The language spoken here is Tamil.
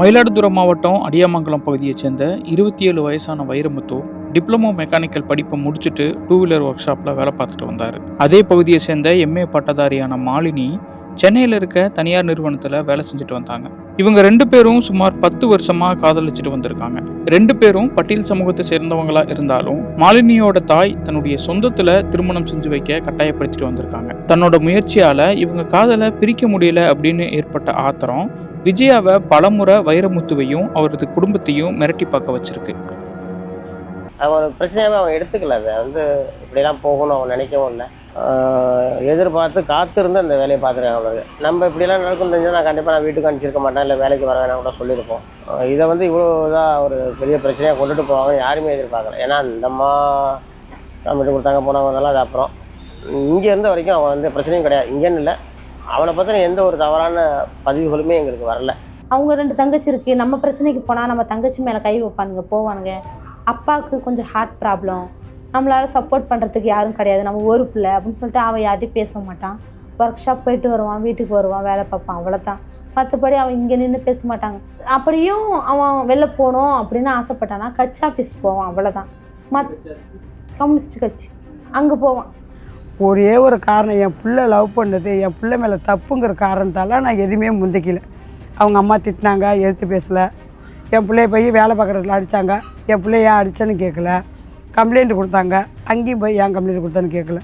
மயிலாடுதுறை மாவட்டம் அடியாமங்கலம் பகுதியைச் சேர்ந்த 27 வயசான வைரமுத்து டிப்ளமோ மெக்கானிக்கல் படிப்பை முடிச்சுட்டு 2 வீலர் ஒர்க் ஷாப்பில் வேலை பார்த்துட்டு வந்தார். அதே பகுதியை சேர்ந்த எம்ஏ பட்டதாரியான மாலினி சென்னையில் இருக்க தனியார் நிறுவனத்தில் வேலை செஞ்சுட்டு வந்தாங்க. இவங்க 2 பேரும் சுமார் 10 வருஷமாக காதலிச்சுட்டு வந்திருக்காங்க. 2 பேரும் பட்டியல் சமூகத்தை சேர்ந்தவங்களா இருந்தாலும் மாலினியோட தாய் தன்னுடைய சொந்தத்தில் திருமணம் செஞ்சு வைக்க கட்டாயப்படுத்திட்டு வந்திருக்காங்க. தன்னோட முயற்சியால் இவங்க காதலை பிரிக்க முடியல அப்படின்னு ஏற்பட்ட ஆத்திரம் விஜயாவை பலமுறை வைரமுத்துவையும் அவரது குடும்பத்தையும் மிரட்டி பார்க்க வச்சிருக்கு. அவன் பிரச்சனையாகவே அவன் எடுத்துக்கல. அதை இப்படிலாம் போகணும் அவன் நினைக்கவும் இல்லை. எதிர்பார்த்து காத்திருந்து அந்த வேலையை பார்த்துருக்காங்க. அவ்வளோ நம்ம இப்படிலாம் நடக்கும் தெரிஞ்சால் நான் கண்டிப்பாக வீட்டுக்கு அனுப்பிச்சிருக்க மாட்டேன், இல்லை வேலைக்கு வர வேணாம் கூட சொல்லியிருப்போம். இதை இவ்வளோ இதாக ஒரு பெரிய பிரச்சனையாக கொண்டுட்டு போவாங்க யாருமே எதிர்பார்க்கல. ஏன்னா அந்தம்மா விட்டு கொடுத்தாங்க போனவங்கலாம். அது அப்புறம் இங்கே இருந்த வரைக்கும் அவன் பிரச்சனையும் கிடையாது. இங்கேன்னு இல்லை, அவனை பற்றின எந்த ஒரு தவறான பதிவுகளுமே எங்களுக்கு வரல. அவங்க 2 தங்கச்சி இருக்குது, நம்ம பிரச்சனைக்கு போனால் நம்ம தங்கச்சி மேலே கை வைப்பானுங்க போவானுங்க. அப்பாவுக்கு கொஞ்சம் ஹார்ட் ப்ராப்ளம், நம்மளால் சப்போர்ட் பண்ணுறதுக்கு யாரும் கிடையாது, நம்ம ஒரு பிள்ளை அப்படின்னு சொல்லிட்டு அவன் யார்ட்டையும் பேச மாட்டான். ஒர்க் ஷாப் போயிட்டு வருவான், வீட்டுக்கு வருவான், வேலை பார்ப்பான், அவ்வளோதான். மற்றபடி அவன் இங்கே நின்று பேச மாட்டாங்க. அப்படியும் அவன் வெளில போகணும் அப்படின்னு ஆசைப்பட்டானா கட்சி ஆஃபீஸ் போவான், அவ்வளோதான். கம்யூனிஸ்ட் கட்சி அங்கே போவான். ஒரே ஒரு காரணம், என் பிள்ளை லவ் பண்ணது, என் பிள்ளை மேலே தப்புங்கிற காரணத்தால் நான் எதுவுமே முந்திக்கல. அவங்க அம்மா திட்டினாங்க, எழுத்து பேசலை. என் பிள்ளைய போய் வேலை பார்க்குறதுல அடித்தாங்க. என் பிள்ளைய ஏன் அடித்தேன்னு கேட்கல. கம்ப்ளைண்ட் கொடுத்தாங்க, அங்கேயும் போய் ஏன் கம்ப்ளைண்ட் கொடுத்தான்னு கேட்கல.